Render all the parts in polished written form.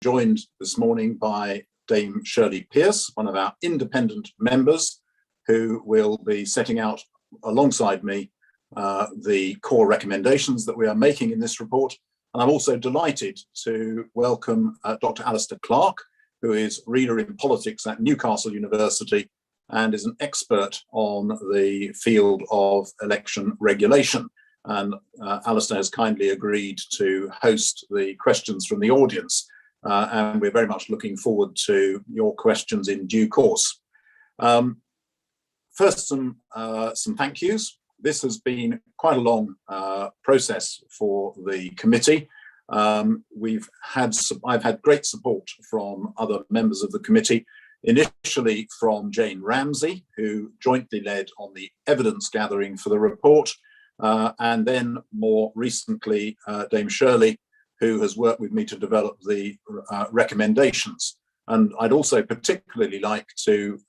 joined this morning by Dame Shirley Pearce, one of our independent members, who will be setting out alongside me the core recommendations that we are making in this report. And I'm also delighted to welcome Dr. Alistair Clark, who is Reader in Politics at Newcastle University and is an expert on the field of election regulation. And Alistair has kindly agreed to host the questions from the audience. And we're very much looking forward to your questions in due course. First, some thank yous. This has been quite a long process for the committee. I've had great support from other members of the committee, initially from Jane Ramsey, who jointly led on the evidence gathering for the report, and then more recently, Dame Shirley, who has worked with me to develop the recommendations. And I'd also particularly like to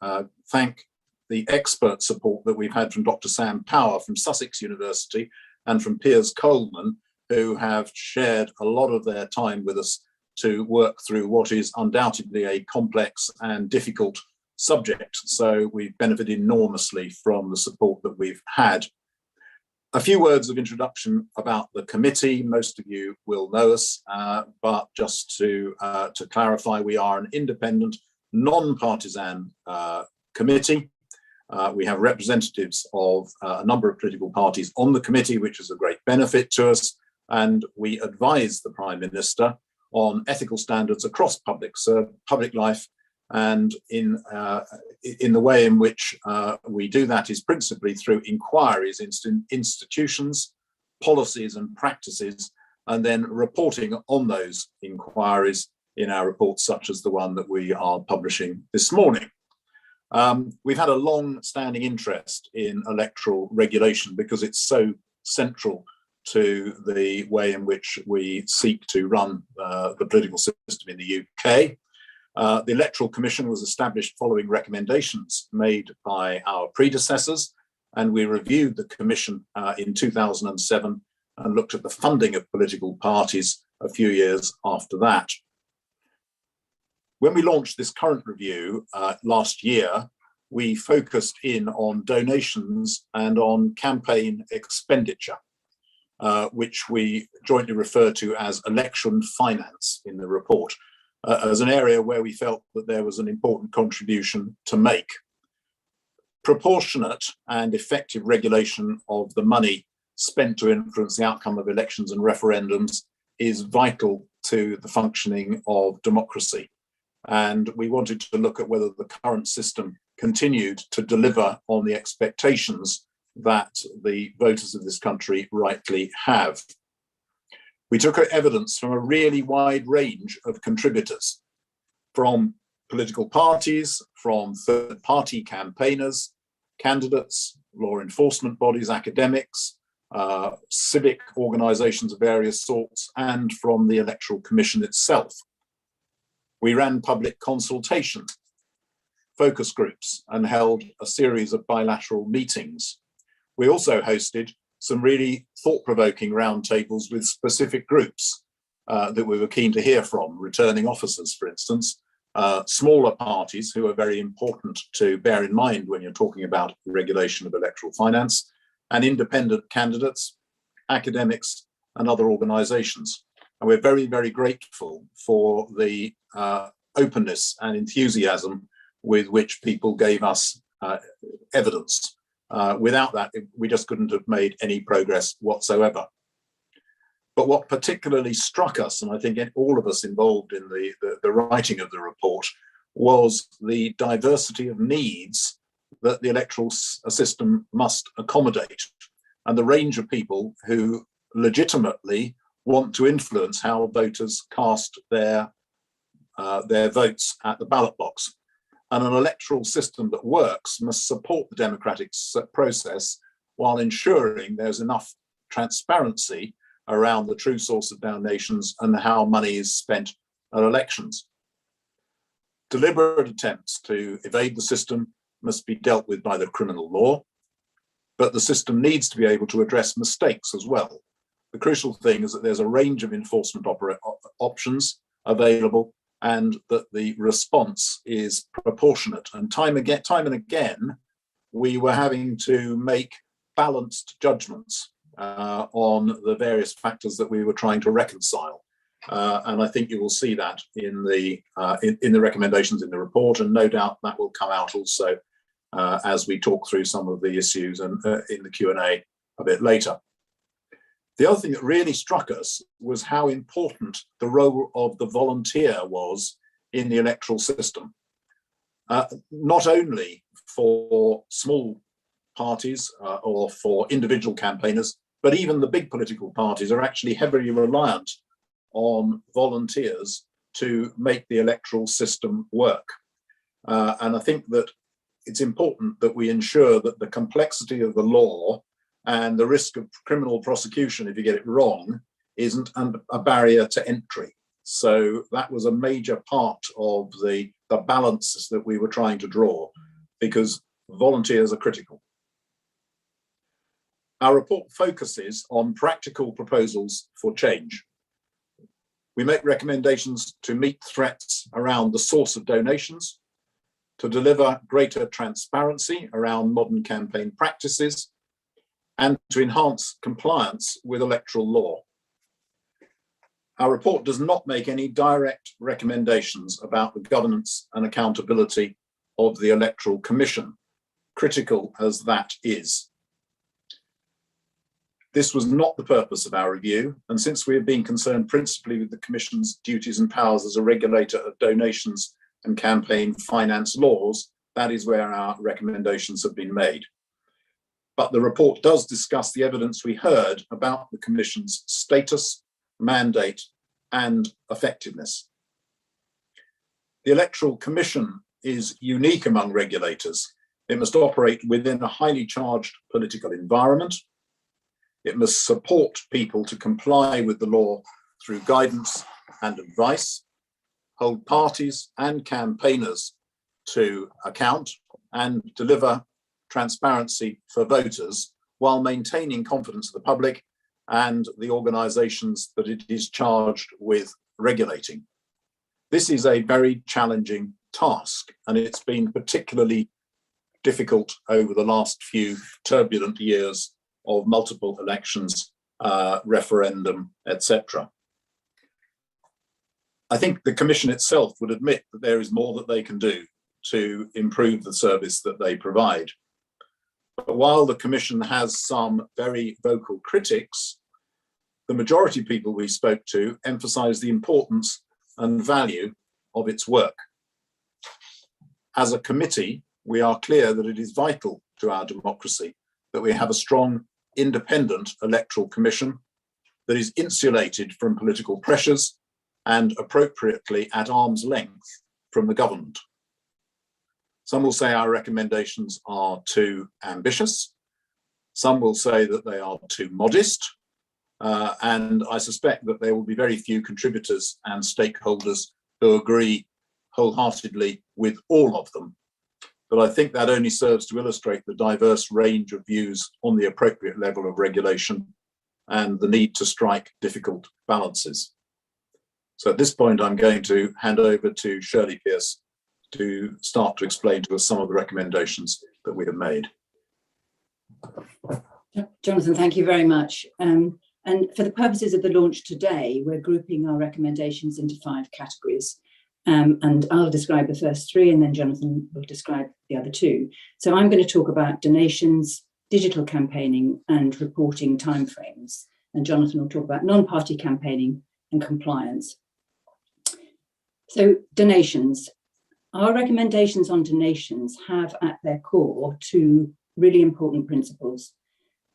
thank the expert support that we've had from Dr. Sam Power from Sussex University and from Piers Coleman, who have shared a lot of their time with us to work through what is undoubtedly a complex and difficult subject. So we've benefited enormously from the support that we've had. A few words of introduction about the committee. Most of you will know us, but just to clarify, we are an independent, non-partisan committee. We have representatives of a number of political parties on the committee, which is a great benefit to us. And we advise the Prime Minister on ethical standards across public life. And in the way in which we do that is principally through inquiries into institutions, policies and practices, and then reporting on those inquiries in our reports, such as the one that we are publishing this morning. We've had a long-standing interest in electoral regulation because it's so central to the way in which we seek to run the political system in the UK. The Electoral Commission was established following recommendations made by our predecessors, and we reviewed the Commission in 2007 and looked at the funding of political parties a few years after that. When we launched this current review last year, we focused in on donations and on campaign expenditure, which we jointly refer to as election finance in the report, as an area where we felt that there was an important contribution to make. Proportionate and effective regulation of the money spent to influence the outcome of elections and referendums is vital to the functioning of democracy. And we wanted to look at whether the current system continued to deliver on the expectations that the voters of this country rightly have. We took evidence from a really wide range of contributors, from political parties, from third-party campaigners, candidates, law enforcement bodies, academics, civic organisations of various sorts, and from the Electoral Commission itself. We ran public consultation, focus groups, and held a series of bilateral meetings. We also hosted some really thought-provoking roundtables with specific groups that we were keen to hear from, returning officers, for instance, smaller parties who are very important to bear in mind when you're talking about regulation of electoral finance, and independent candidates, academics, and other organisations. And we're very, very grateful for the openness and enthusiasm with which people gave us evidence. Without that, we just couldn't have made any progress whatsoever. But what particularly struck us, and I think all of us involved in the writing of the report, was the diversity of needs that the electoral system must accommodate, and the range of people who legitimately want to influence how voters cast their votes at the ballot box. And an electoral system that works must support the democratic process while ensuring there's enough transparency around the true source of donations and how money is spent at elections. Deliberate attempts to evade the system must be dealt with by the criminal law, but the system needs to be able to address mistakes as well. The crucial thing is that there's a range of enforcement options available, and that the response is proportionate. And time and again, we were having to make balanced judgments on the various factors that we were trying to reconcile. And I think you will see that in the recommendations in the report, and no doubt that will come out also as we talk through some of the issues and in the Q&A a bit later. The other thing that really struck us was how important the role of the volunteer was in the electoral system, not only for small parties or for individual campaigners, but even the big political parties are actually heavily reliant on volunteers to make the electoral system work. And I think that it's important that we ensure that the complexity of the law and the risk of criminal prosecution if you get it wrong isn't a barrier to entry. So that was a major part of the balances that we were trying to draw, because volunteers are critical. Our report focuses on practical proposals for change. We make recommendations to meet threats around the source of donations, to deliver greater transparency around modern campaign practices, and to enhance compliance with electoral law. Our report does not make any direct recommendations about the governance and accountability of the Electoral Commission, critical as that is. This was not the purpose of our review, and since we have been concerned principally with the Commission's duties and powers as a regulator of donations and campaign finance laws, that is where our recommendations have been made. But the report does discuss the evidence we heard about the Commission's status, mandate, and effectiveness. The Electoral Commission is unique among regulators. It must operate within a highly charged political environment. It must support people to comply with the law through guidance and advice, hold parties and campaigners to account, and deliver transparency for voters while maintaining confidence of the public and the organisations that it is charged with regulating. This is a very challenging task, and it's been particularly difficult over the last few turbulent years of multiple elections, referendum, etc. I think the Commission itself would admit that there is more that they can do to improve the service that they provide. But while the Commission has some very vocal critics, the majority of people we spoke to emphasise the importance and value of its work. As a committee, we are clear that it is vital to our democracy that we have a strong, independent electoral commission that is insulated from political pressures and appropriately at arm's length from the government. Some will say our recommendations are too ambitious. Some will say that they are too modest. And I suspect that there will be very few contributors and stakeholders who agree wholeheartedly with all of them. But I think that only serves to illustrate the diverse range of views on the appropriate level of regulation and the need to strike difficult balances. So at this point, I'm going to hand over to Shirley Pearce to start to explain to us some of the recommendations that we have made. Jonathan, thank you very much. And for the purposes of the launch today, we're grouping our recommendations into 5 categories. And I'll describe the first 3, and then Jonathan will describe the other 2. So I'm going to talk about donations, digital campaigning, and reporting timeframes. And Jonathan will talk about non-party campaigning and compliance. So donations. Our recommendations on donations have at their core 2 really important principles: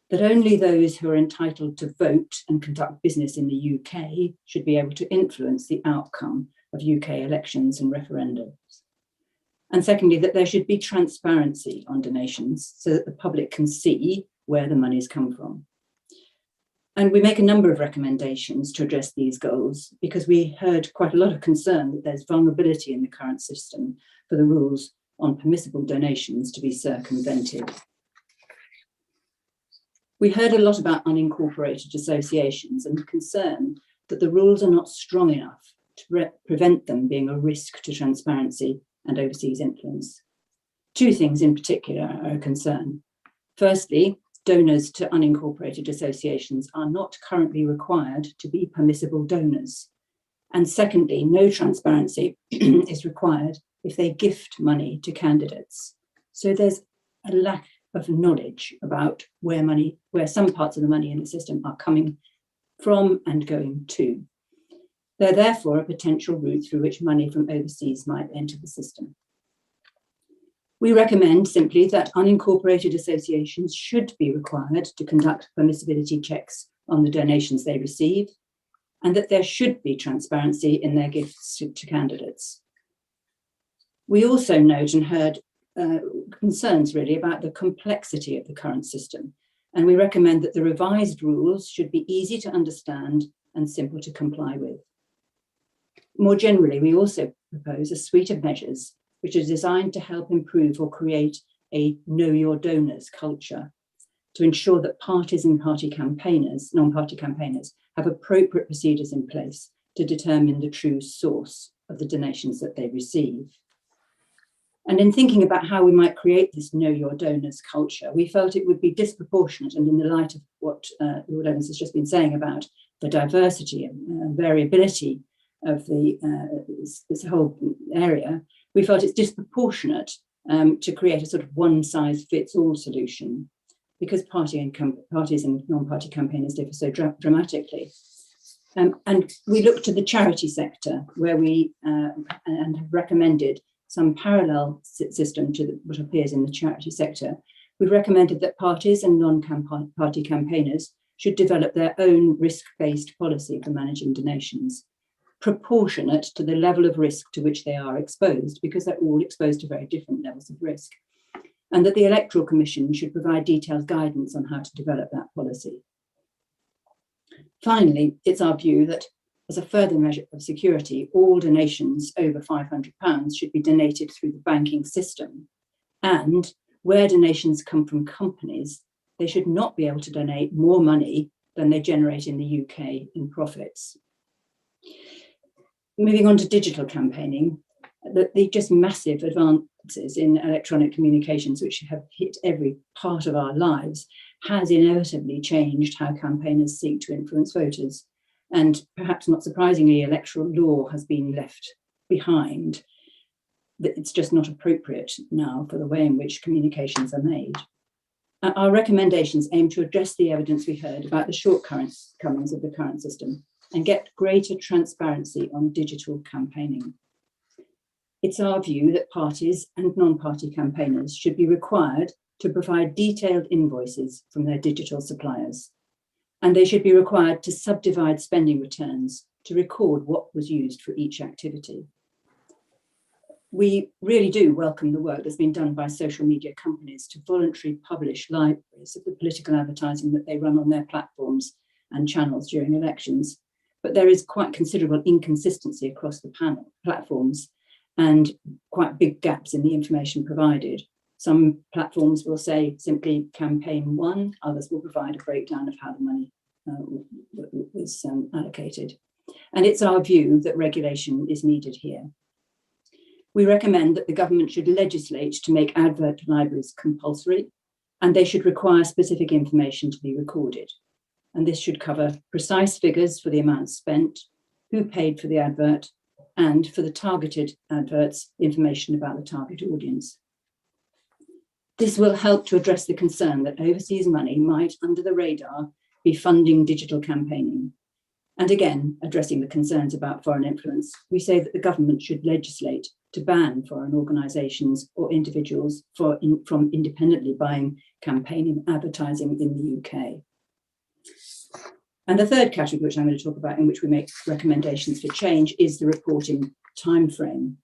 that only those who are entitled to vote and conduct business in the UK should be able to influence the outcome of UK elections and referendums. And secondly, that there should be transparency on donations so that the public can see where the monies come from. And we make a number of recommendations to address these goals because we heard quite a lot of concern that there's vulnerability in the current system for the rules on permissible donations to be circumvented. We heard a lot about unincorporated associations and the concern that the rules are not strong enough to prevent them being a risk to transparency and overseas influence. Two things in particular are a concern. Firstly, donors to unincorporated associations are not currently required to be permissible donors. And secondly, no transparency is required if they gift money to candidates. So there's a lack of knowledge about where some parts of the money in the system are coming from and going to. They're therefore a potential route through which money from overseas might enter the system. We recommend simply that unincorporated associations should be required to conduct permissibility checks on the donations they receive, and that there should be transparency in their gifts to candidates. We also note and heard concerns really about the complexity of the current system, and we recommend that the revised rules should be easy to understand and simple to comply with. More generally, we also propose a suite of measures which are designed to help improve or create a know your donors culture to ensure that parties and non-party campaigners, have appropriate procedures in place to determine the true source of the donations that they receive. And in thinking about how we might create this know your donors culture, we felt it would be disproportionate, and in the light of what Lord Evans has just been saying about the diversity and variability of this whole area, we felt it's disproportionate to create a sort of one-size-fits-all solution, because parties and non-party campaigners differ so dramatically. And we looked to the charity sector, where we and have recommended some parallel system to what appears in the charity sector. We've recommended that parties and non-party campaigners should develop their own risk-based policy for managing donations, proportionate to the level of risk to which they are exposed, because they're all exposed to very different levels of risk, and that the Electoral Commission should provide detailed guidance on how to develop that policy. Finally, it's our view that as a further measure of security, all donations over £500 should be donated through the banking system, and where donations come from companies, they should not be able to donate more money than they generate in the UK in profits. Moving on to digital campaigning, the just massive advances in electronic communications, which have hit every part of our lives, has inevitably changed how campaigners seek to influence voters. And perhaps not surprisingly, electoral law has been left behind. It's just not appropriate now for the way in which communications are made. Our recommendations aim to address the evidence we heard about the shortcomings of the current system and get greater transparency on digital campaigning. It's our view that parties and non-party campaigners should be required to provide detailed invoices from their digital suppliers, and they should be required to subdivide spending returns to record what was used for each activity. We really do welcome the work that's been done by social media companies to voluntarily publish libraries of the political advertising that they run on their platforms and channels during elections. But there is quite considerable inconsistency across the platforms and quite big gaps in the information provided. Some platforms will say simply campaign one, others will provide a breakdown of how the money was allocated. And it's our view that regulation is needed here. We recommend that the government should legislate to make advert libraries compulsory, and they should require specific information to be recorded. And this should cover precise figures for the amount spent, who paid for the advert, and for the targeted adverts, information about the target audience. This will help to address the concern that overseas money might, under the radar, be funding digital campaigning. And again, addressing the concerns about foreign influence, we say that the government should legislate to ban foreign organisations or individuals from independently buying campaigning advertising in the UK. And the third category, which I'm going to talk about, in which we make recommendations for change, is the reporting timeframe.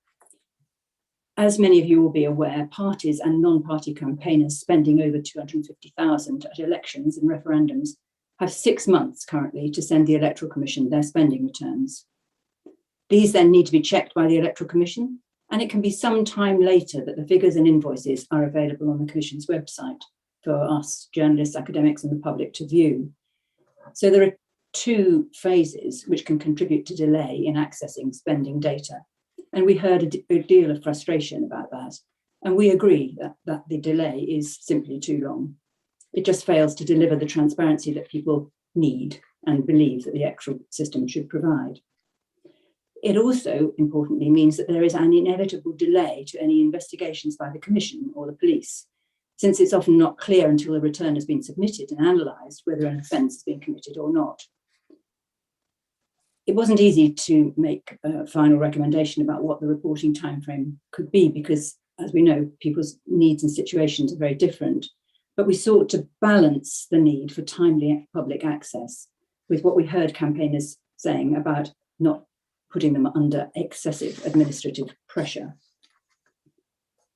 As many of you will be aware, parties and non-party campaigners spending over $250,000 at elections and referendums have 6 months currently to send the Electoral Commission their spending returns. These then need to be checked by the Electoral Commission, and it can be some time later that the figures and invoices are available on the Commission's website for us, journalists, academics, and the public to view. So two phases which can contribute to delay in accessing spending data. And we heard a deal of frustration about that. And we agree that the delay is simply too long. It just fails to deliver the transparency that people need and believe that the actual system should provide. It also, importantly, means that there is an inevitable delay to any investigations by the Commission or the police, since it's often not clear until a return has been submitted and analysed whether an offence has been committed or not. It wasn't easy to make a final recommendation about what the reporting timeframe could be because, as we know, people's needs and situations are very different. But we sought to balance the need for timely public access with what we heard campaigners saying about not putting them under excessive administrative pressure.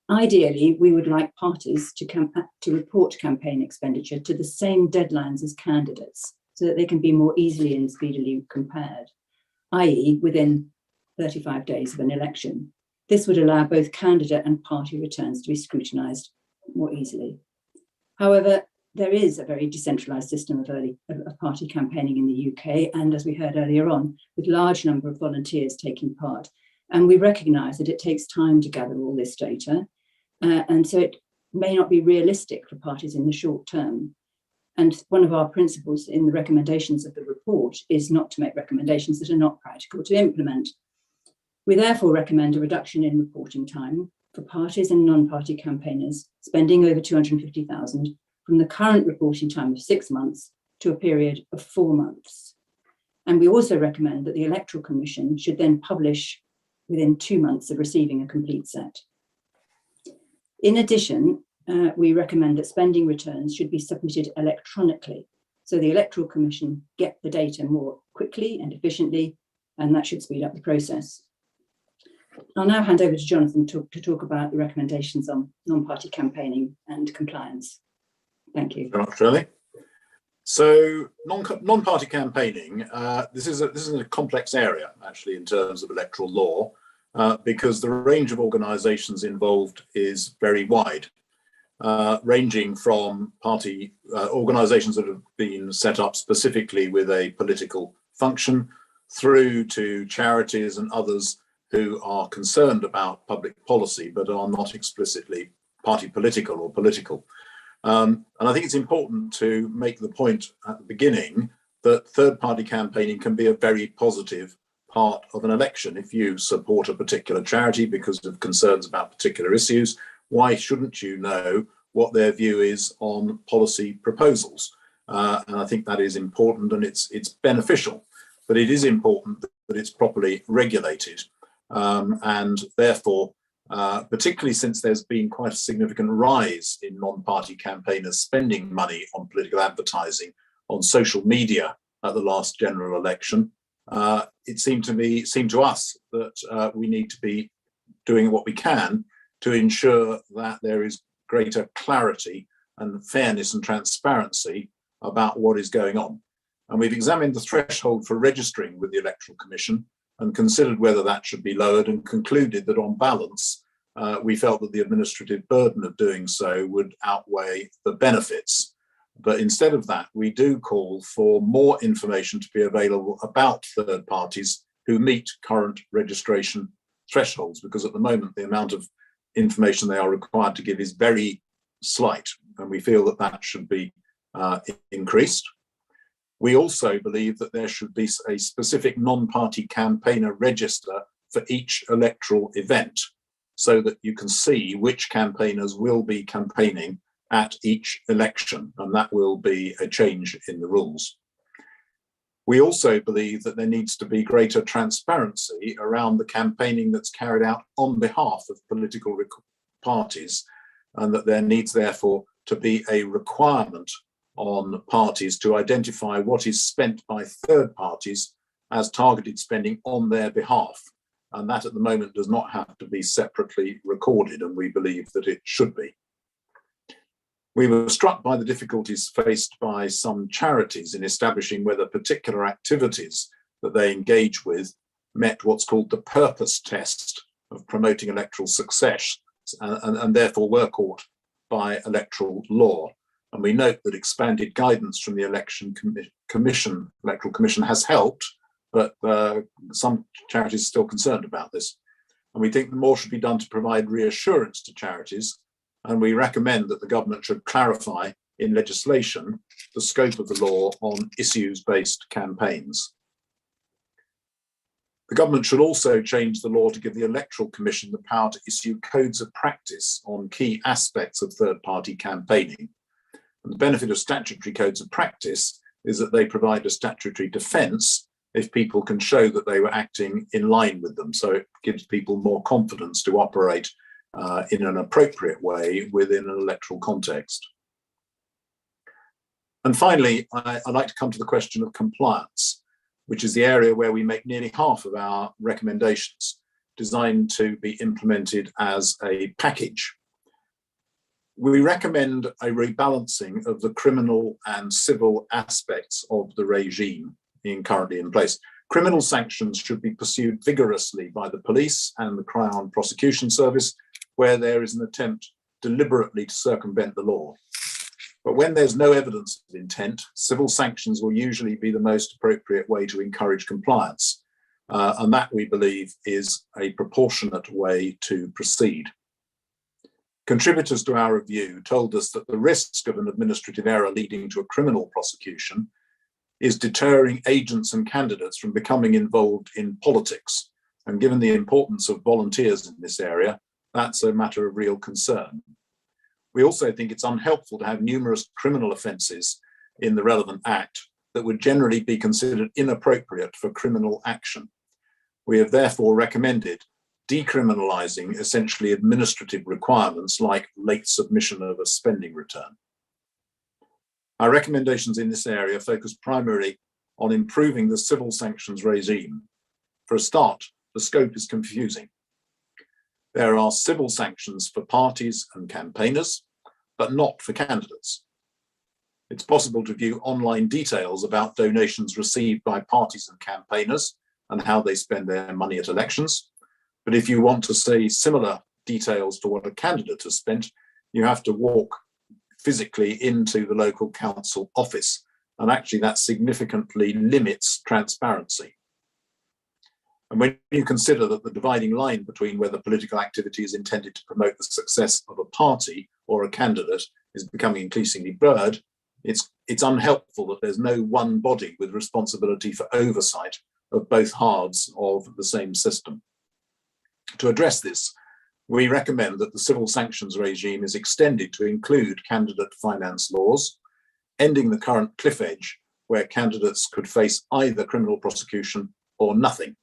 Ideally, we would like parties to report campaign expenditure to the same deadlines as candidates so that they can be more easily and speedily compared, i.e. within 35 days of an election. This would allow both candidate and party returns to be scrutinised more easily. However, there is a very decentralised system of party campaigning in the UK, and as we heard earlier on, with large number of volunteers taking part. And we recognise that it takes time to gather all this data, and so it may not be realistic for parties in the short term. And one of our principles in the recommendations of the report is not to make recommendations that are not practical to implement. We therefore recommend a reduction in reporting time for parties and non-party campaigners spending over 250,000 from the current reporting time of 6 months to a period of 4 months. And we also recommend that the Electoral Commission should then publish within 2 months of receiving a complete set. In addition, we recommend that spending returns should be submitted electronically, so the Electoral Commission get the data more quickly and efficiently, and that should speed up the process. I'll now hand over to Jonathan to talk about the recommendations on non-party campaigning and compliance. Thank you. Very much, Shirley. So non-party campaigning, this is a complex area actually in terms of electoral law, because the range of organisations involved is very wide, ranging from party organisations that have been set up specifically with a political function, through to charities and others who are concerned about public policy but are not explicitly party political or political. And I think it's important to make the point at the beginning that third-party campaigning can be a very positive part of an election. If you support a particular charity because of concerns about particular issues, why shouldn't you know what their view is on policy proposals? And I think that is important, and it's beneficial, but it is important that it's properly regulated. And therefore, particularly since there's been quite a significant rise in non-party campaigners spending money on political advertising on social media at the last general election, it seemed to us that we need to be doing what we can to ensure that there is greater clarity and fairness and transparency about what is going on. And we've examined the threshold for registering with the Electoral Commission and considered whether that should be lowered, and concluded that on balance, we felt that the administrative burden of doing so would outweigh the benefits. But instead of that, we do call for more information to be available about third parties who meet current registration thresholds, because at the moment, the amount of information they are required to give is very slight, and we feel that that should be increased. We also believe that there should be a specific non-party campaigner register for each electoral event, so that you can see which campaigners will be campaigning at each election, and that will be a change in the rules. We also believe that there needs to be greater transparency around the campaigning that's carried out on behalf of political parties, and that there needs therefore to be a requirement on parties to identify what is spent by third parties as targeted spending on their behalf. And that at the moment does not have to be separately recorded, and we believe that it should be. We were struck by the difficulties faced by some charities in establishing whether particular activities that they engage with met what's called the purpose test of promoting electoral success, and therefore were caught by electoral law. And we note that expanded guidance from the Electoral Commission has helped, but some charities are still concerned about this. And we think more should be done to provide reassurance to charities. And we recommend that the government should clarify in legislation the scope of the law on issues-based campaigns. The government should also change the law to give the Electoral Commission the power to issue codes of practice on key aspects of third-party campaigning. And the benefit of statutory codes of practice is that they provide a statutory defence if people can show that they were acting in line with them. So it gives people more confidence to operate in an appropriate way within an electoral context. And finally, I'd like to come to the question of compliance, which is the area where we make nearly half of our recommendations, designed to be implemented as a package. We recommend a rebalancing of the criminal and civil aspects of the regime currently in place. Criminal sanctions should be pursued vigorously by the police and the Crown Prosecution Service where there is an attempt deliberately to circumvent the law. But when there's no evidence of intent, civil sanctions will usually be the most appropriate way to encourage compliance. And that, we believe, is a proportionate way to proceed. Contributors to our review told us that the risk of an administrative error leading to a criminal prosecution is deterring agents and candidates from becoming involved in politics. And given the importance of volunteers in this area, that's a matter of real concern. We also think it's unhelpful to have numerous criminal offences in the relevant act that would generally be considered inappropriate for criminal action. We have therefore recommended decriminalising essentially administrative requirements like late submission of a spending return. Our recommendations in this area focus primarily on improving the civil sanctions regime. For a start, the scope is confusing. There are civil sanctions for parties and campaigners, but not for candidates. It's possible to view online details about donations received by parties and campaigners and how they spend their money at elections. But if you want to see similar details to what a candidate has spent, you have to walk physically into the local council office. And actually that significantly limits transparency. And when you consider that the dividing line between whether political activity is intended to promote the success of a party or a candidate is becoming increasingly blurred, it's unhelpful that there's no one body with responsibility for oversight of both halves of the same system. To address this, we recommend that the civil sanctions regime is extended to include candidate finance laws, ending the current cliff edge where candidates could face either criminal prosecution or nothing.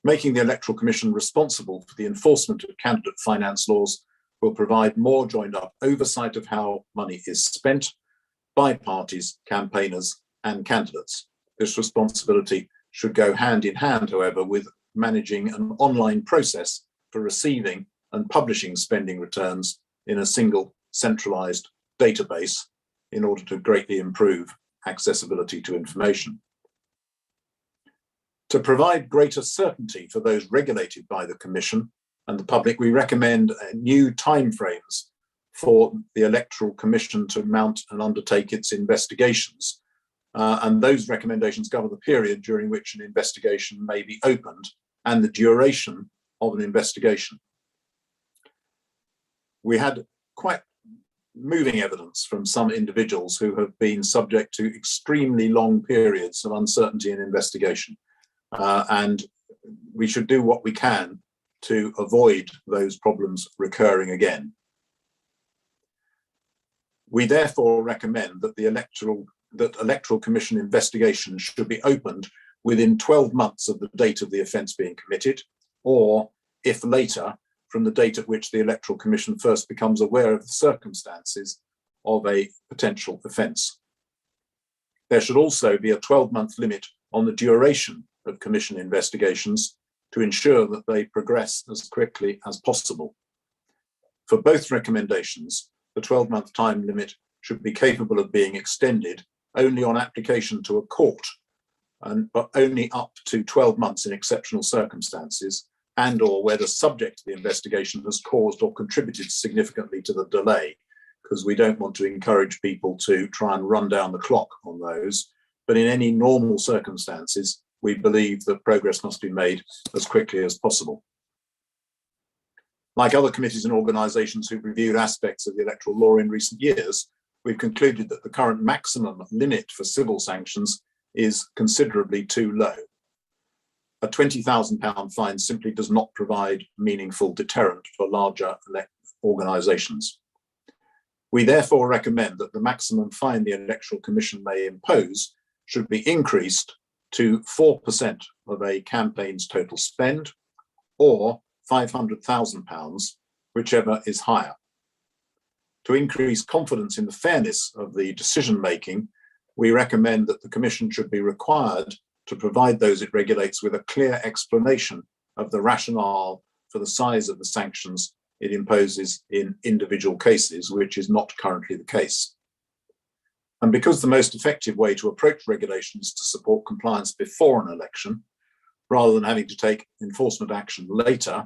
Making the Electoral Commission responsible for the enforcement of candidate finance laws will provide more joined-up oversight of how money is spent by parties, campaigners, and candidates. This responsibility should go hand in hand, however, with managing an online process for receiving and publishing spending returns in a single centralised database in order to greatly improve accessibility to information. To provide greater certainty for those regulated by the Commission and the public, we recommend new timeframes for the Electoral Commission to mount and undertake its investigations. And those recommendations cover the period during which an investigation may be opened and the duration of an investigation. We had quite moving evidence from some individuals who have been subject to extremely long periods of uncertainty in investigation. And we should do what we can to avoid those problems recurring again. We therefore recommend that the Electoral Commission investigation should be opened within 12 months of the date of the offence being committed, or, if later, from the date at which the Electoral Commission first becomes aware of the circumstances of a potential offence. There should also be a 12-month limit on the duration of Commission investigations to ensure that they progress as quickly as possible. For both recommendations, the 12-month time limit should be capable of being extended only on application to a court, but only up to 12 months in exceptional circumstances, and or where the subject of the investigation has caused or contributed significantly to the delay, because we don't want to encourage people to try and run down the clock on those. But in any normal circumstances, we believe that progress must be made as quickly as possible. Like other committees and organisations who've reviewed aspects of the electoral law in recent years, we've concluded that the current maximum limit for civil sanctions is considerably too low. A £20,000 fine simply does not provide meaningful deterrent for larger organisations. We therefore recommend that the maximum fine the Electoral Commission may impose should be increased to 4% of a campaign's total spend, or £500,000, whichever is higher. To increase confidence in the fairness of the decision-making, we recommend that the Commission should be required to provide those it regulates with a clear explanation of the rationale for the size of the sanctions it imposes in individual cases, which is not currently the case. And because the most effective way to approach regulation is to support compliance before an election, rather than having to take enforcement action later,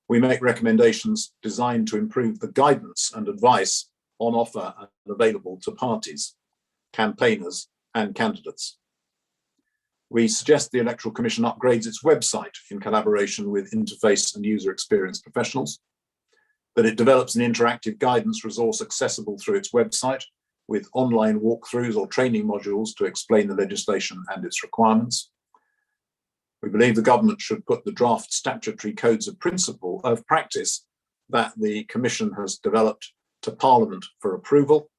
we make recommendations designed to improve the guidance and advice on offer and available to parties, campaigners, and candidates. We suggest the Electoral Commission upgrades its website in collaboration with interface and user experience professionals, that it develops an interactive guidance resource accessible through its website with online walkthroughs or training modules to explain the legislation and its requirements. We believe the government should put the draft statutory codes of practice that the Commission has developed to Parliament for approval,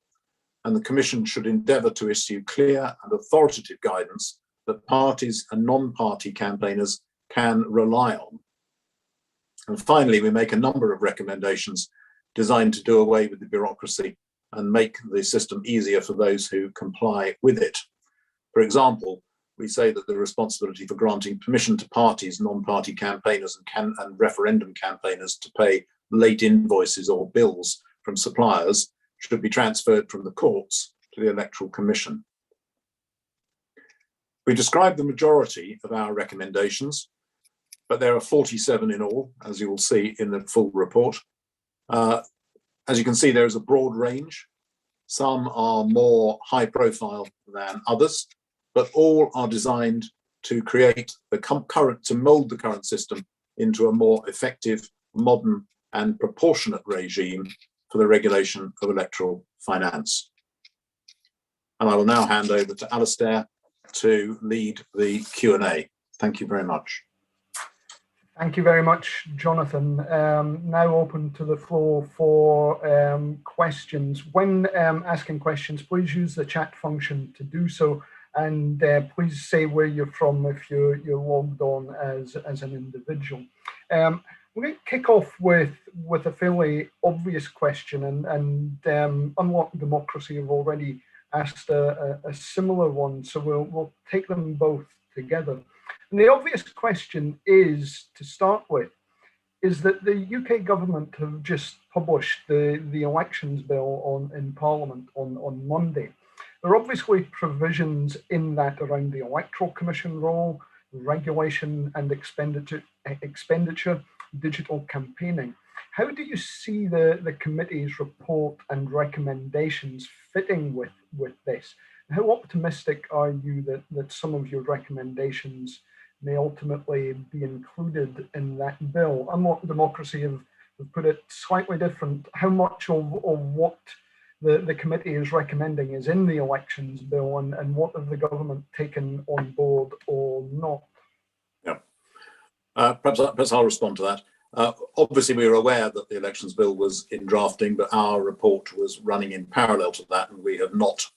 and the Commission should endeavour to issue clear and authoritative guidance that parties and non-party campaigners can rely on. And finally, we make a number of recommendations designed to do away with the bureaucracy and make the system easier for those who comply with it. For example, we say that the responsibility for granting permission to parties, non-party campaigners and referendum campaigners to pay late invoices or bills from suppliers should be transferred from the courts to the Electoral Commission. We describe the majority of our recommendations, but there are 47 in all, as you will see in the full report. As you can see, there is a broad range. Some are more high profile than others, but all are designed to create to mold the current system into a more effective, modern and proportionate regime for the regulation of electoral finance. And I will now hand over to Alastair to lead the Q&A. Thank you very much. Thank you very much, Jonathan. Now open to the floor for questions. When asking questions, please use the chat function to do so, and please say where you're from if you're logged on as an individual. We're going to kick off with a fairly obvious question, and Unlock Democracy have already asked a similar one, so we'll take them both together. And the obvious question is, to start with, is that the UK government have just published the elections bill in Parliament on Monday. There are obviously provisions in that around the Electoral Commission role, regulation and expenditure, digital campaigning. How do you see the committee's report and recommendations fitting with this? How optimistic are you that some of your recommendations may ultimately be included in that bill? Unlock Democracy have put it slightly different. How much of what the committee is recommending is in the elections bill, and what have the government taken on board or not? Yeah, perhaps I'll respond to that. Obviously, we were aware that the elections bill was in drafting, but our report was running in parallel to that, and we have not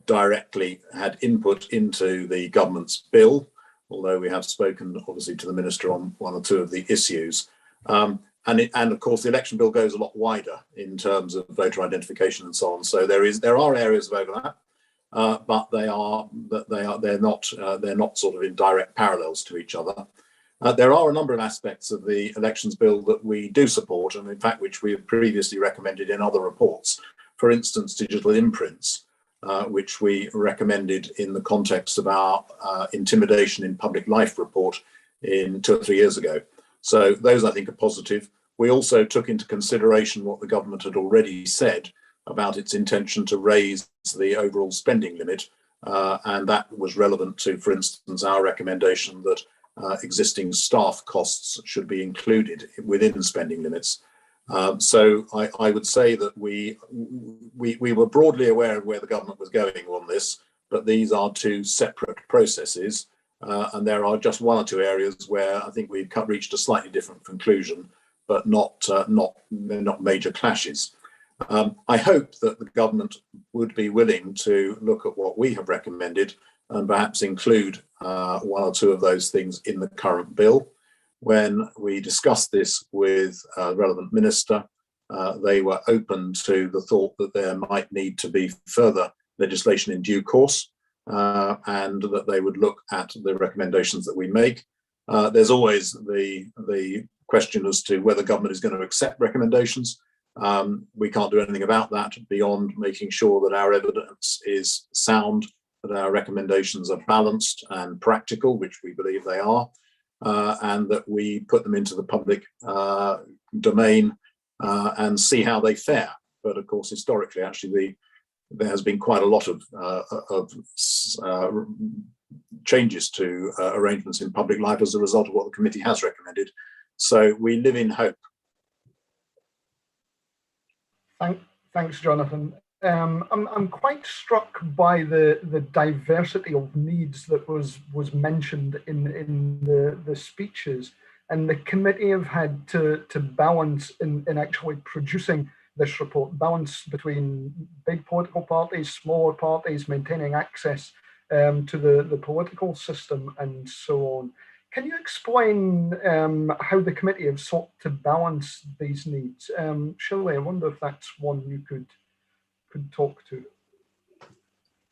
directly had input into the government's bill, although we have spoken obviously to the minister on one or two of the issues. And of course, the election bill goes a lot wider in terms of voter identification and so on. So there are areas of overlap, but they're not sort of in direct parallels to each other. There are a number of aspects of the elections bill that we do support, and in fact, which we have previously recommended in other reports. For instance, digital imprints, which we recommended in the context of our intimidation in public life report in 2 or 3 years ago. So those, I think, are positive. We also took into consideration what the government had already said about its intention to raise the overall spending limit, and that was relevant to, for instance, our recommendation that existing staff costs should be included within spending limits. So I would say that we were broadly aware of where the government was going on this, but these are two separate processes, and there are just one or two areas where I think we've reached a slightly different conclusion, but not major clashes. I hope that the government would be willing to look at what we have recommended and perhaps include one or two of those things in the current bill. When we discussed this with a relevant minister, they were open to the thought that there might need to be further legislation in due course, and that they would look at the recommendations that we make. There's always the question as to whether government is going to accept recommendations. We can't do anything about that beyond making sure that our evidence is sound, that our recommendations are balanced and practical, which we believe they are, and that we put them into the public domain and see how they fare. But of course, historically, actually, there has been quite a lot of changes to arrangements in public life as a result of what the committee has recommended. So we live in hope. Thanks, Jonathan. I'm quite struck by the diversity of needs that was mentioned in the speeches, and the committee have had to balance in actually producing this report, balance between big political parties, smaller parties, maintaining access to the political system, and so on. Can you explain how the committee have sought to balance these needs? Shirley, I wonder if that's one you could talk to.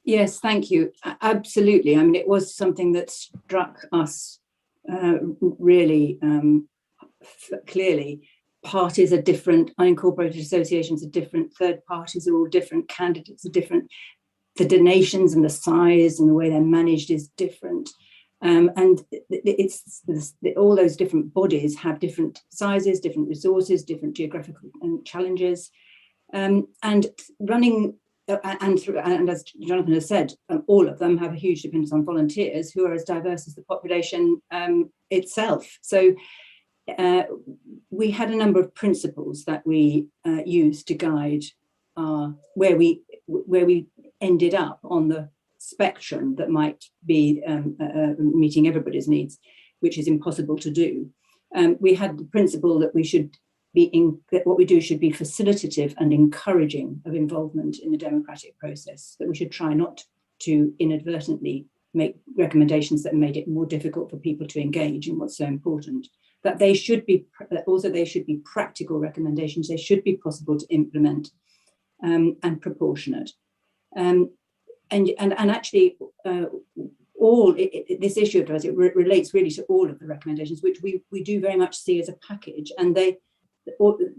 Yes, thank you. Absolutely. I mean, it was something that struck us really clearly. Parties are different, unincorporated associations are different, third parties are all different, candidates are different, the donations and the size and the way they're managed is different. And all those different bodies have different sizes, different resources, different geographical challenges, and running. And as Jonathan has said, all of them have a huge dependence on volunteers who are as diverse as the population itself. So we had a number of principles that we used to guide where we ended up on the spectrum that might be meeting everybody's needs, which is impossible to do. We had the principle that we should that what we do should be facilitative and encouraging of involvement in the democratic process, that we should try not to inadvertently make recommendations that made it more difficult for people to engage in what's so important, that they should be practical recommendations, they should be possible to implement and proportionate. And actually, this issue of diversity relates really to all of the recommendations, which we do very much see as a package, and the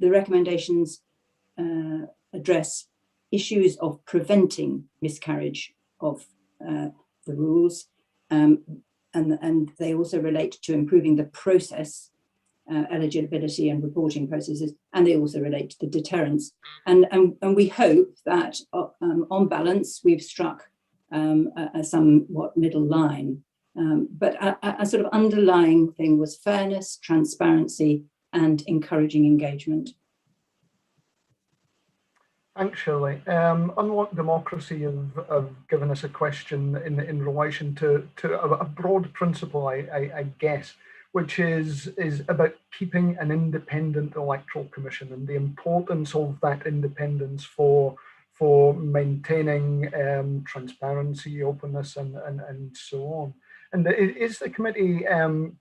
recommendations address issues of preventing miscarriage of the rules, and they also relate to improving the process, eligibility and reporting processes, and they also relate to deterrence. And we hope that on balance we've struck a somewhat middle line, but a sort of underlying thing was fairness, transparency, and encouraging engagement. Thanks, Shirley. Unlock Democracy have given us a question in relation to a broad principle, I guess, which is about keeping an independent electoral commission and the importance of that independence for maintaining transparency, openness, and so on. And is the committee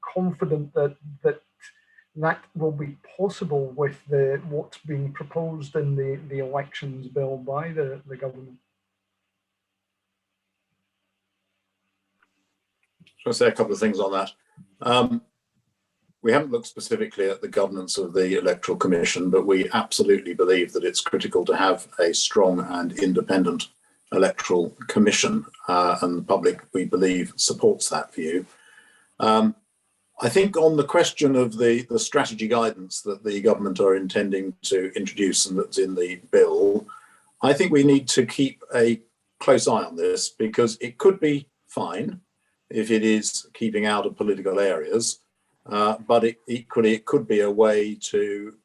confident that will be possible with what's being proposed in the elections bill by the government? So I'll say a couple of things on that. We haven't looked specifically at the governance of the Electoral Commission, but we absolutely believe that it's critical to have a strong and independent Electoral Commission, and the public, we believe, supports that view. I think on the question of the strategy guidance that the government are intending to introduce and that's in the bill, I think we need to keep a close eye on this, because it could be fine if it is keeping out of political areas, but equally it could be a way to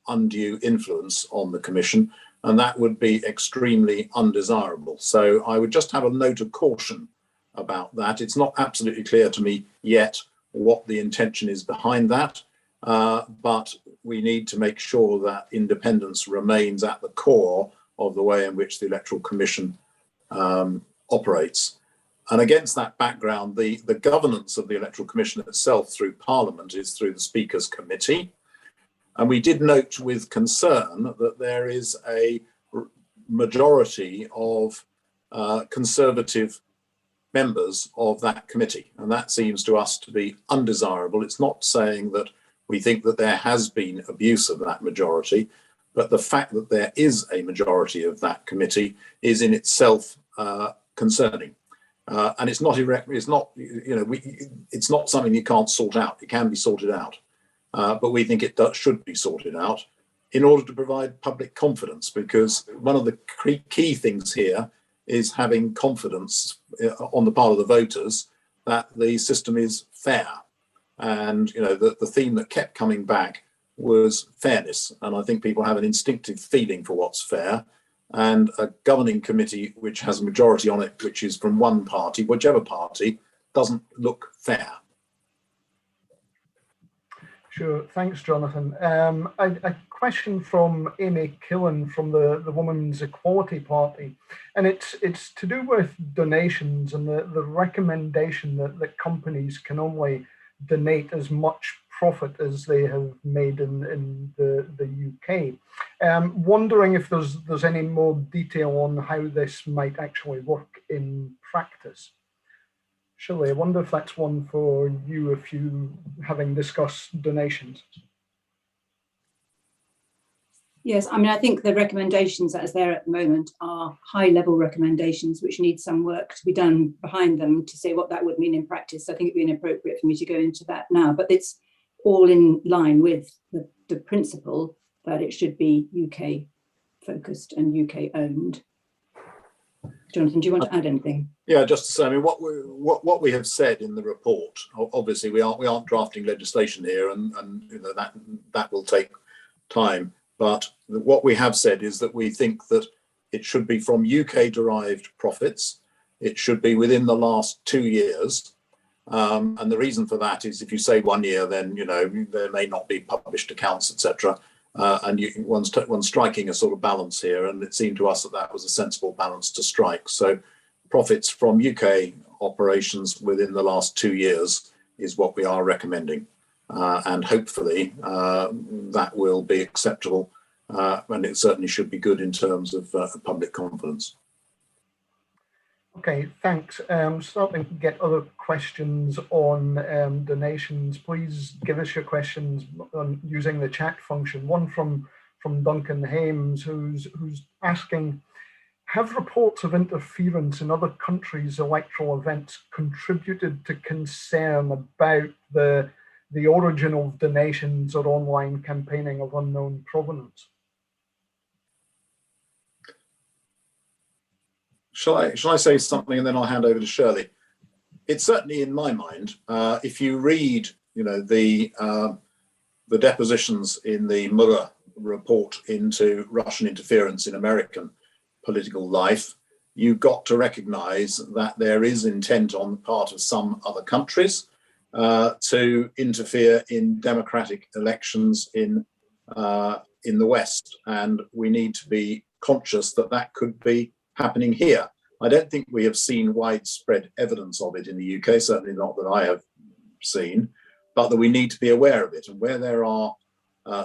undue influence on the Commission, and that would be extremely undesirable. So I would just have a note of caution about that. It's not absolutely clear to me yet what the intention is behind that, but we need to make sure that independence remains at the core of the way in which the Electoral Commission operates. And against that background, the governance of the Electoral Commission itself through Parliament is through the Speaker's Committee. And we did note with concern that there is a majority of Conservative members of that committee, and that seems to us to be undesirable. It's not saying that we think that there has been abuse of that majority, but the fact that there is a majority of that committee is in itself concerning. And it's not it's not something you can't sort out. It can be sorted out, but we think it should be sorted out in order to provide public confidence, because one of the key things here is having confidence on the part of the voters that the system is fair. And the theme that kept coming back was fairness, and I think people have an instinctive feeling for what's fair. And a governing committee which has a majority on it, which is from one party, whichever party, doesn't look fair. Sure, thanks, Jonathan. A question from Amy Killen from the Women's Equality Party, and it's to do with donations and the recommendation that companies can only donate as much profit as they have made in the UK. Wondering if there's any more detail on how this might actually work in practice. Shirley, I wonder if that's one for you, if you having discussed donations. Yes, I mean, I think the recommendations as they're at the moment are high-level recommendations which need some work to be done behind them to say what that would mean in practice. I think it'd be inappropriate for me to go into that now, but it's all in line with the principle that it should be UK focused and UK owned. Jonathan, do you want to add anything? Yeah, just to say, I mean, what we have said in the report. Obviously, we aren't drafting legislation here, and that will take time. But what we have said is that we think that it should be from UK derived profits. It should be within the last 2 years. And the reason for that is if you say 1 year, then there may not be published accounts, etc. And one's striking a sort of balance here, and it seemed to us that was a sensible balance to strike. So profits from UK operations within the last 2 years is what we are recommending, and hopefully that will be acceptable, and it certainly should be good in terms of public confidence. Okay, thanks. Starting to get other questions on donations. Please give us your questions on using the chat function. One from Duncan Hames, who's asking, have reports of interference in other countries' electoral events contributed to concern about the origin of donations or online campaigning of unknown provenance? Shall I say something and then I'll hand over to Shirley? It's certainly in my mind. If you read, the depositions in the Mueller report into Russian interference in American political life, you've got to recognise that there is intent on the part of some other countries to interfere in democratic elections in the West, and we need to be conscious that that could be happening here. I don't think we have seen widespread evidence of it in the UK, certainly not that I have seen, but that we need to be aware of it. And where there are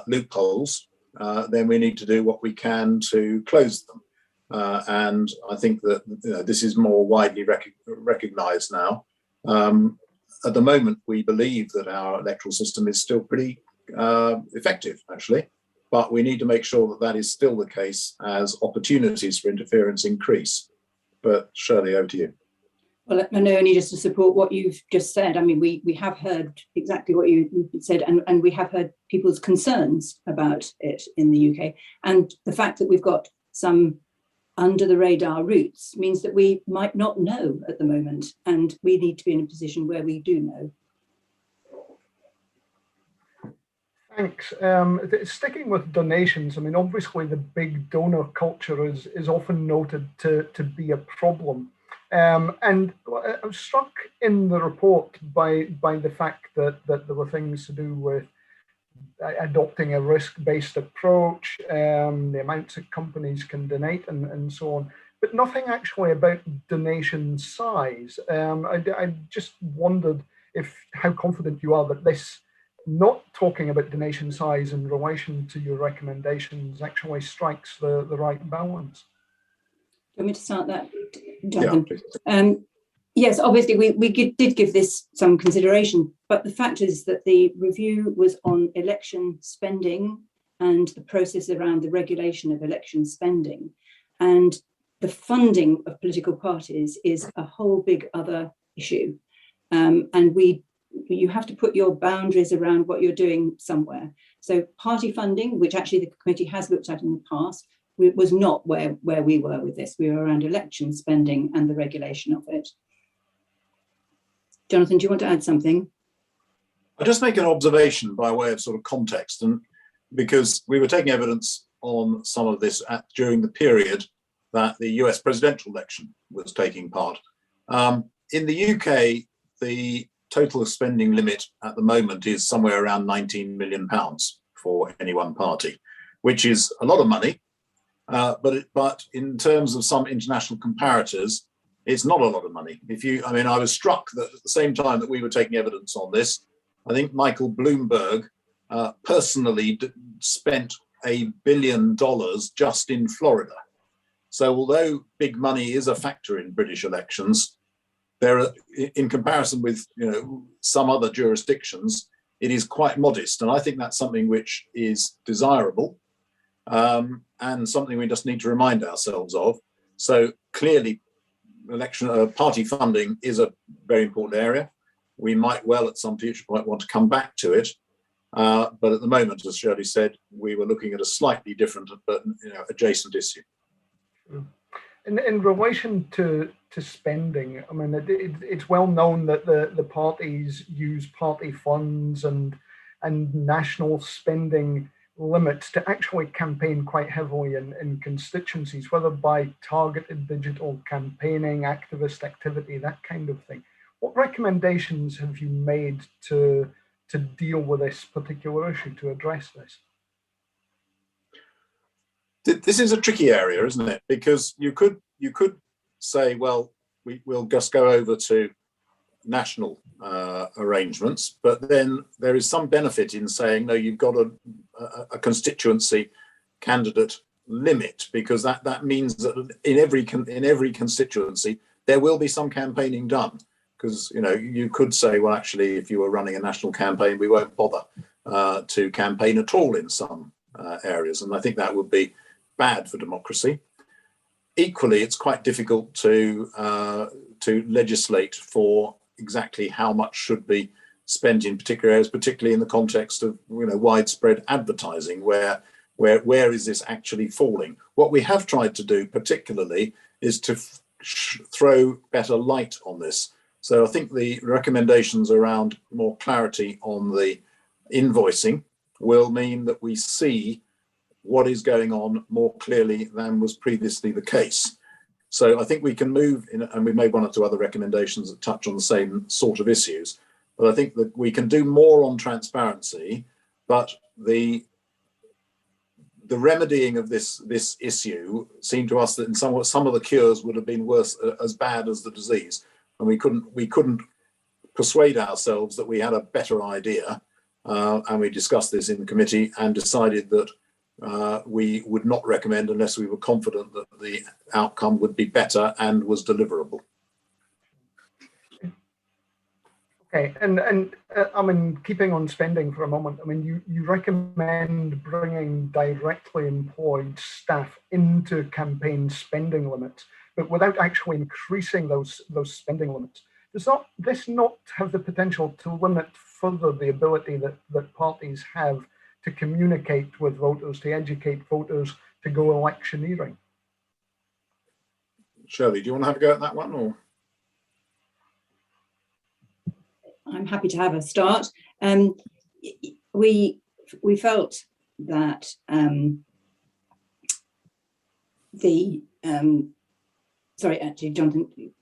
loopholes, then we need to do what we can to close them. And I think that this is more widely recognised now. At the moment, we believe that our electoral system is still pretty effective, actually. But we need to make sure that that is still the case as opportunities for interference increase. But Shirley, over to you. Well, and only just to support what you've just said. I mean, we have heard exactly what you said, and we have heard people's concerns about it in the UK. And the fact that we've got some under the radar routes means that we might not know at the moment, and we need to be in a position where we do know. Thanks. Sticking with donations, I mean, obviously the big donor culture is often noted to be a problem. And I was struck in the report by the fact that there were things to do with adopting a risk-based approach, the amounts that companies can donate, and so on, but nothing actually about donation size. I just wondered how confident you are that this, not talking about donation size in relation to your recommendations, actually strikes the right balance. Do you want me to start that, Jonathan? Yeah. Yes, obviously we did give this some consideration, but the fact is that the review was on election spending and the process around the regulation of election spending. And the funding of political parties is a whole big other issue. And you have to put your boundaries around what you're doing somewhere. So party funding, which actually the committee has looked at in the past, was not where we were with this. We were around election spending and the regulation of it. Jonathan, do you want to add something? I'll just make an observation by way of sort of context, and because we were taking evidence on some of this during the period that the US presidential election was taking part. In the UK, the total spending limit at the moment is somewhere around £19 million for any one party, which is a lot of money. But in terms of some international comparators, it's not a lot of money. I was struck that at the same time that we were taking evidence on this, I think Michael Bloomberg personally spent $1 billion just in Florida. So although big money is a factor in British elections, there are, in comparison with some other jurisdictions, it is quite modest. And I think that's something which is desirable. And something we just need to remind ourselves of. So clearly, party funding is a very important area. We might well at some future point want to come back to it. But at the moment, as Shirley said, we were looking at a slightly different but adjacent issue. In relation to spending, I mean, it's well known that the parties use party funds and national spending limits to actually campaign quite heavily in constituencies, whether by targeted digital campaigning, activist activity, that kind of thing. What recommendations have you made to deal with this particular issue, to address this? This is a tricky area, isn't it? Because you could say, well, we'll just go over to national arrangements, but then there is some benefit in saying, no, you've got a constituency candidate limit, because that means that in every constituency there will be some campaigning done. Because you could say, well, actually, if you were running a national campaign, we won't bother to campaign at all in some areas, and I think that would be bad for democracy. Equally, it's quite difficult to legislate for exactly how much should be spent in particular areas, particularly in the context of widespread advertising, where is this actually falling? What we have tried to do particularly is to throw better light on this. So I think the recommendations around more clarity on the invoicing will mean that we see what is going on more clearly than was previously the case. So I think we can move in, and we made one or two other recommendations that touch on the same sort of issues, but I think that we can do more on transparency, but the remedying of this issue seemed to us that in some of the cures would have been worse, as bad as the disease, and we couldn't persuade ourselves that we had a better idea, and we discussed this in the committee and decided that we would not recommend unless we were confident that the outcome would be better and was deliverable. Okay, and I mean, keeping on spending for a moment, I mean, you recommend bringing directly employed staff into campaign spending limits. but without actually increasing those spending limits. Does this not have the potential to limit further the ability that parties have to communicate with voters, to educate voters, to go electioneering? Shirley, do you want to have a go at that one, or? I'm happy to have a start. We felt that sorry, actually, Jonathan,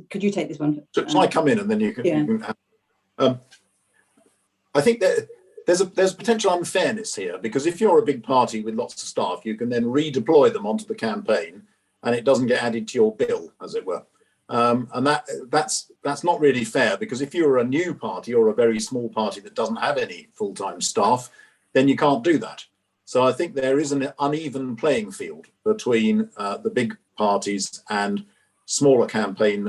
could you take this one? So I come in and then you can. Yeah. You can I think that there's potential unfairness here, because if you're a big party with lots of staff, you can then redeploy them onto the campaign, and it doesn't get added to your bill, as it were. And that's not really fair, because if you're a new party or a very small party that doesn't have any full-time staff, then you can't do that. So I think there is an uneven playing field between the big parties and smaller campaigns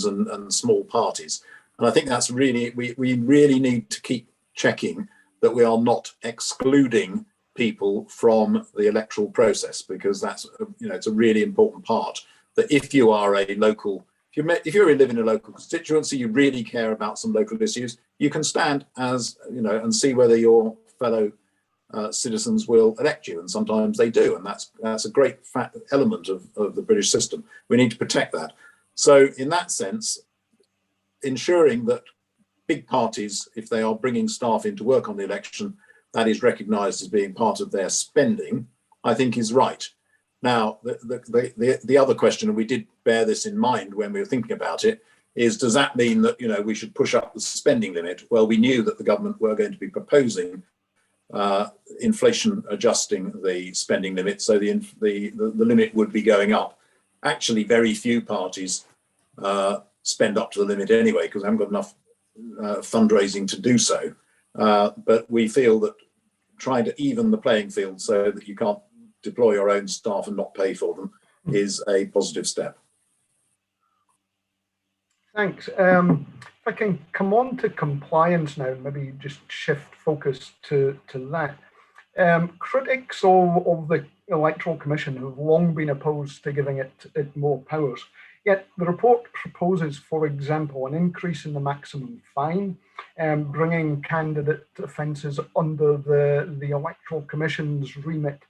and small parties. And I think that's really, we really need to keep checking that we are not excluding people from the electoral process, because that's, it's a really important part. That if you are a local, if you live in a local constituency, you really care about some local issues, you can stand as, and see whether your fellow citizens will elect you, and sometimes they do, and that's a great element of the British system. We need to protect that. So in that sense, ensuring that big parties, if they are bringing staff into work on the election, that is recognised as being part of their spending, I think is right. Now, the other question, and we did bear this in mind when we were thinking about it, is does that mean that we should push up the spending limit? Well, we knew that the government were going to be proposing inflation adjusting the spending limit, so the limit would be going up. Actually, very few parties spend up to the limit anyway, because they haven't got enough fundraising to do so. But we feel that trying to even the playing field so that you can't deploy your own staff and not pay for them is a positive step. Thanks. If I can come on to compliance now, maybe just shift focus to that. Critics of the Electoral Commission have long been opposed to giving it more powers. Yet the report proposes, for example, an increase in the maximum fine, bringing candidate offences under the Electoral Commission's remit.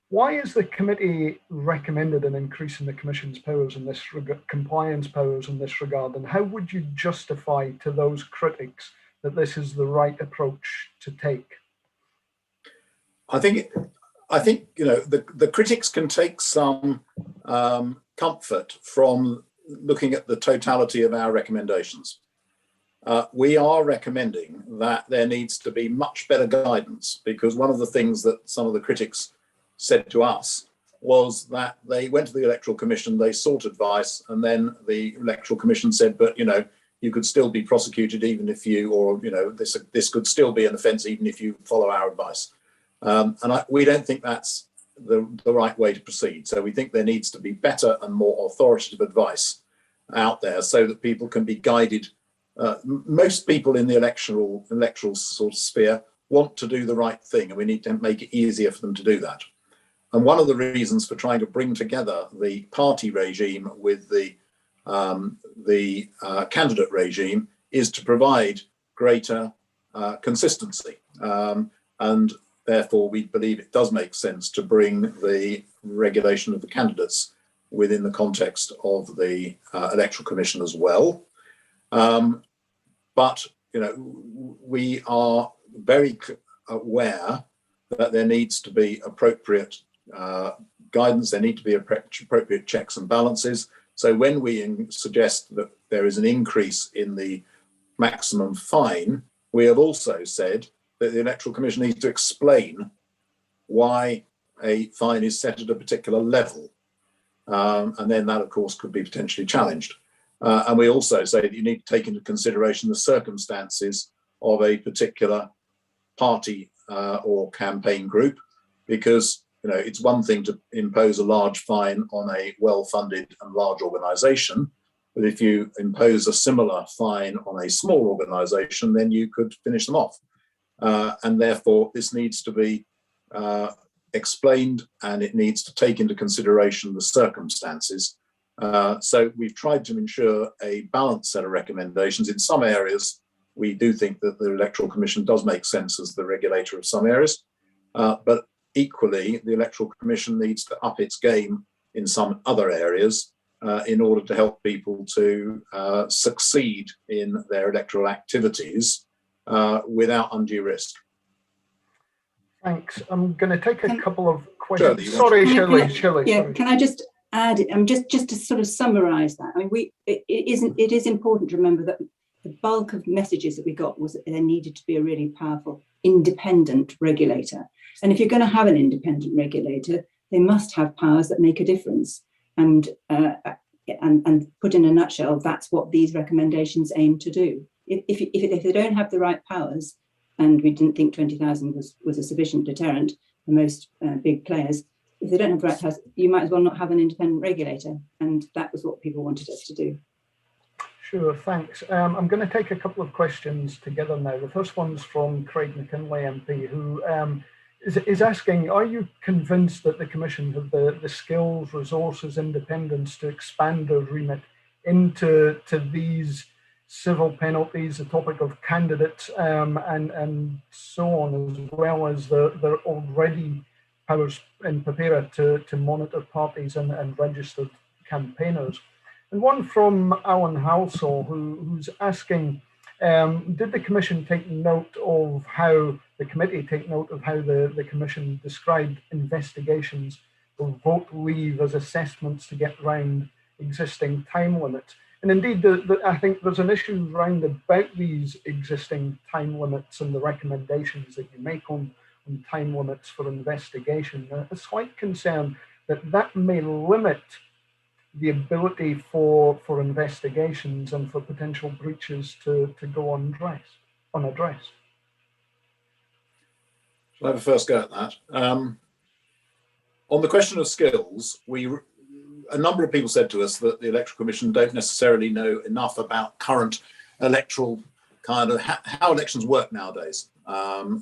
Why has the committee recommended an increase in the Commission's powers in this compliance powers in this regard, and how would you justify to those critics that this is the right approach to take? I think the critics can take some comfort from looking at the totality of our recommendations. We are recommending that there needs to be much better guidance, because one of the things that some of the critics said to us was that they went to the Electoral Commission, they sought advice, and then the Electoral Commission said, but you could still be prosecuted even if you, or this could still be an offence even if you follow our advice. We don't think that's the right way to proceed. So we think there needs to be better and more authoritative advice out there so that people can be guided. Most people in the electoral sort of sphere want to do the right thing, and we need to make it easier for them to do that. And one of the reasons for trying to bring together the party regime with the candidate regime is to provide greater consistency. And therefore, we believe it does make sense to bring the regulation of the candidates within the context of the Electoral Commission as well. But we are very aware that there needs to be appropriate guidance, there need to be appropriate checks and balances. So when we suggest that there is an increase in the maximum fine, we have also said that the Electoral Commission needs to explain why a fine is set at a particular level. And then that, of course, could be potentially challenged. And we also say that you need to take into consideration the circumstances of a particular party or campaign group, because it's one thing to impose a large fine on a well-funded and large organisation, but if you impose a similar fine on a small organisation, then you could finish them off. And therefore, this needs to be explained, and it needs to take into consideration the circumstances. So we've tried to ensure a balanced set of recommendations. In some areas, we do think that the Electoral Commission does make sense as the regulator of some areas, but equally, the Electoral Commission needs to up its game in some other areas in order to help people to succeed in their electoral activities without undue risk. Thanks. I'm going to take a couple of questions. Shirley, Shirley. Yeah, Sorry. can I just add, just to sort of summarise that? I mean, it is important to remember that the bulk of messages that we got was that there needed to be a really powerful independent regulator. And if you're going to have an independent regulator, they must have powers that make a difference. And put in a nutshell, that's what these recommendations aim to do. If they don't have the right powers, and we didn't think 20,000 was a sufficient deterrent for most big players, if they don't have the right powers, you might as well not have an independent regulator. And that was what people wanted us to do. Sure, thanks. I'm going to take a couple of questions together now. The first one's from Craig McKinley MP, who is asking, are you convinced that the Commission have the skills, resources, independence to expand their remit into these civil penalties, the topic of candidates and so on, as well as their already powers in PAPERA to monitor parties and registered campaigners? And one from Alan Halsall, who's asking, did the Commission take note of how the committee take note of how the Commission described investigations of vote leave as assessments to get round existing time limits? And indeed, I think there's an issue round about these existing time limits and the recommendations that you make on time limits for investigation. A slight concern that may limit the ability for investigations and for potential breaches to go unaddressed. Shall I have a first go at that? On the question of skills, a number of people said to us that the Electoral Commission don't necessarily know enough about current electoral kind of how elections work nowadays.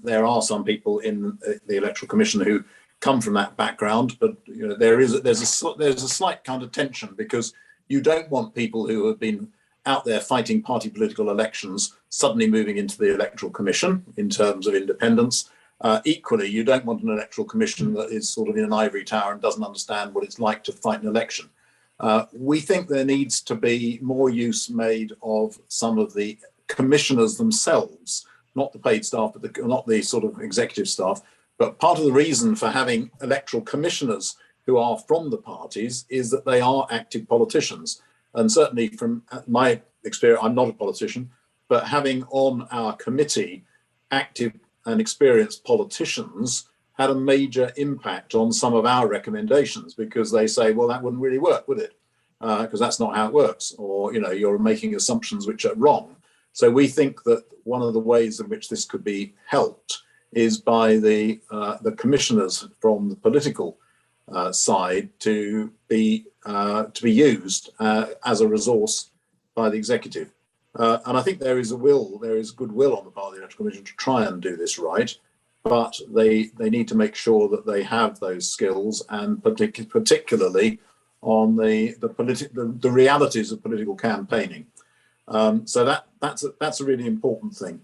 There are some people in the Electoral Commission who come from that background, but you know, there's a slight kind of tension, because you don't want people who have been out there fighting party political elections suddenly moving into the Electoral Commission in terms of independence. Equally, you don't want an Electoral Commission that is sort of in an ivory tower and doesn't understand what it's like to fight an election. We think there needs to be more use made of some of the commissioners themselves, not the paid staff, but not the sort of executive staff. But part of the reason for having electoral commissioners who are from the parties is that they are active politicians. And certainly from my experience, I'm not a politician, but having on our committee active and experienced politicians had a major impact on some of our recommendations, because they say, well, that wouldn't really work, would it? Because that's not how it works. Or, you know, you're making assumptions which are wrong. So we think that one of the ways in which this could be helped is by the commissioners from the political side to be used as a resource by the executive. And I think there is goodwill on the part of the Electoral Commission to try and do this right, but they need to make sure that they have those skills, and particularly on the realities of political campaigning. So that's a really important thing.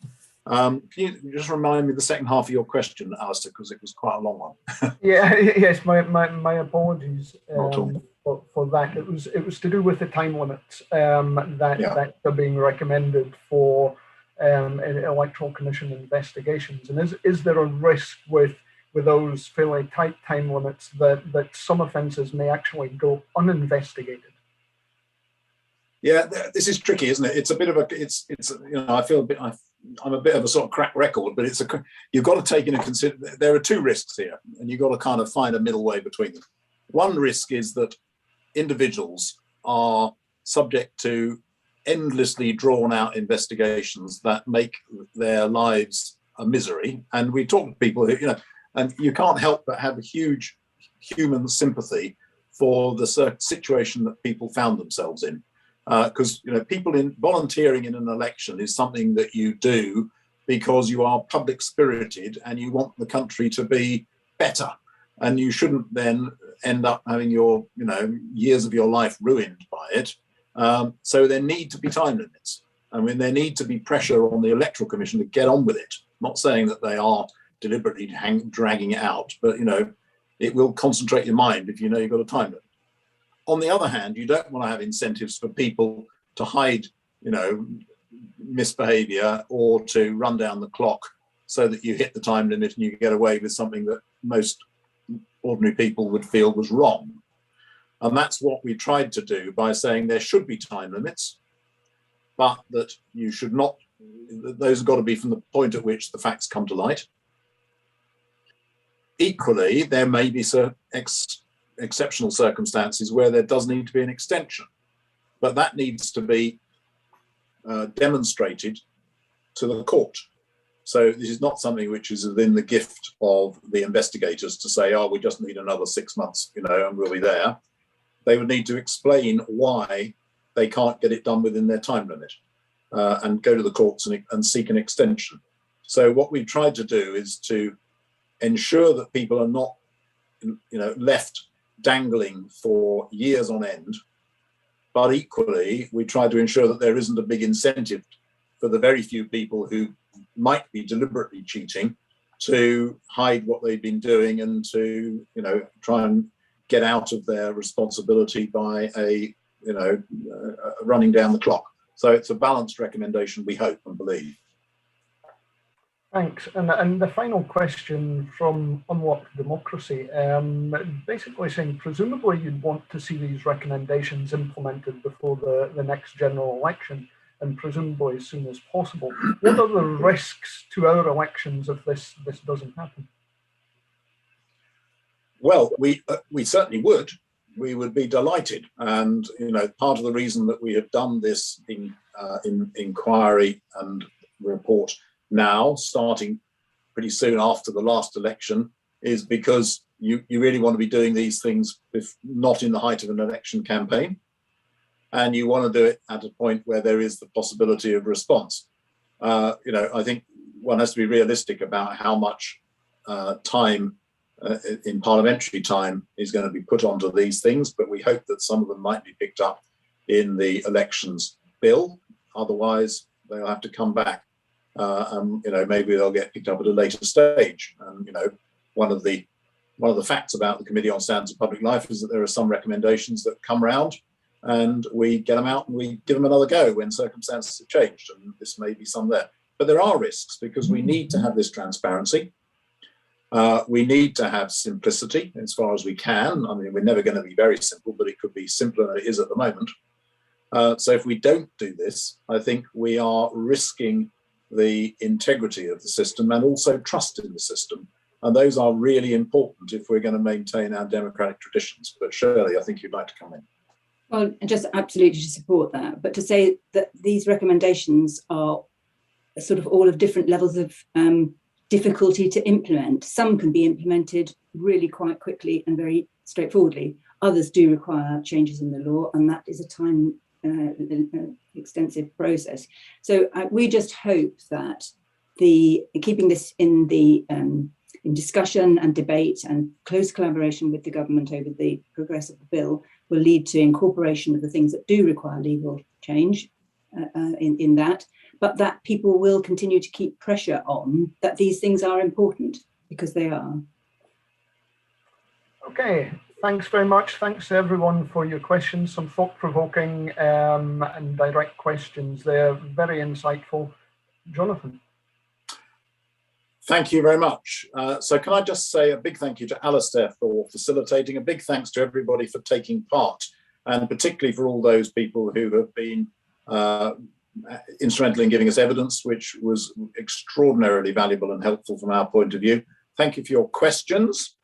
Can you just remind me the second half of your question, Alistair, because it was quite a long one. Yes, my apologies for that. It was to do with the time limits that are being recommended for Electoral Commission investigations. And is there a risk with those fairly tight time limits that some offences may actually go uninvestigated? Yeah, this is tricky, isn't it? It's a bit of I feel a bit. I'm a bit of a sort of crack record, but you've got to take into consideration, there are two risks here, and you've got to kind of find a middle way between them. One risk is that individuals are subject to endlessly drawn out investigations that make their lives a misery. And we talk to people who, and you can't help but have a huge human sympathy for the situation that people found themselves in. Because people volunteering in an election is something that you do because you are public spirited and you want the country to be better. and you shouldn't then end up having your, years of your life ruined by it. So there need to be time limits. I mean, there need to be pressure on the Electoral Commission to get on with it. I'm not saying that they are deliberately dragging it out, but, it will concentrate your mind if you know you've got a time limit. On the other hand, you don't want to have incentives for people to hide, misbehavior or to run down the clock so that you hit the time limit and you get away with something that most ordinary people would feel was wrong. And that's what we tried to do by saying there should be time limits, but that you should not, those have got to be from the point at which the facts come to light. Equally, there may be exceptional circumstances where there does need to be an extension, but that needs to be demonstrated to the court. So this is not something which is within the gift of the investigators to say, oh, we just need another 6 months, and we'll be there. They would need to explain why they can't get it done within their time limit and go to the courts and seek an extension. So what we've tried to do is to ensure that people are not, left dangling for years on end, but equally we try to ensure that there isn't a big incentive for the very few people who might be deliberately cheating to hide what they've been doing and to, try and get out of their responsibility by running down the clock. So it's a balanced recommendation, we hope and believe. Thanks. And the final question from Unlocked Democracy, basically saying, presumably you'd want to see these recommendations implemented before the next general election, and presumably as soon as possible. What are the risks to our elections if this doesn't happen? Well, we certainly would. We would be delighted. And, part of the reason that we have done this inquiry and report now, starting pretty soon after the last election, is because you really want to be doing these things if not in the height of an election campaign, and you want to do it at a point where there is the possibility of response. I think one has to be realistic about how much time in parliamentary time is going to be put onto these things, but we hope that some of them might be picked up in the elections bill. Otherwise, they'll have to come back. And maybe they'll get picked up at a later stage. And one of the facts about the Committee on Standards of Public Life is that there are some recommendations that come round, and we get them out and we give them another go when circumstances have changed. And this may be some there, but there are risks because we need to have this transparency. We need to have simplicity as far as we can. I mean, we're never going to be very simple, but it could be simpler than it is at the moment. So if we don't do this, I think we are risking the integrity of the system and also trust in the system. And those are really important if we're going to maintain our democratic traditions. But Shirley, I think you'd like to come in. Well, just absolutely to support that, but to say that these recommendations are sort of all of different levels of difficulty to implement. Some can be implemented really quite quickly and very straightforwardly. Others do require changes in the law, and that is a time extensive process. So we just hope that keeping this in discussion and debate and close collaboration with the government over the progress of the bill will lead to incorporation of the things that do require legal change in that, but that people will continue to keep pressure on that these things are important, because they are. Okay. Thanks very much. Thanks to everyone for your questions, some thought-provoking and direct questions there. Very insightful. Jonathan. Thank you very much. So can I just say a big thank you to Alistair for facilitating, a big thanks to everybody for taking part, and particularly for all those people who have been instrumental in giving us evidence, which was extraordinarily valuable and helpful from our point of view. Thank you for your questions.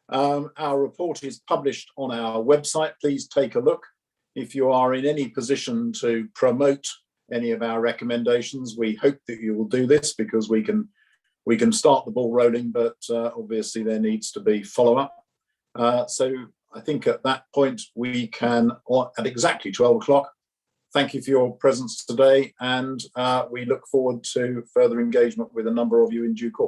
Our report is published on our website. Please take a look. If you are in any position to promote any of our recommendations, we hope that you will do this, because we can start the ball rolling, but obviously there needs to be follow-up. So I think at that point we can, at exactly 12 o'clock, thank you for your presence today, and we look forward to further engagement with a number of you in due course.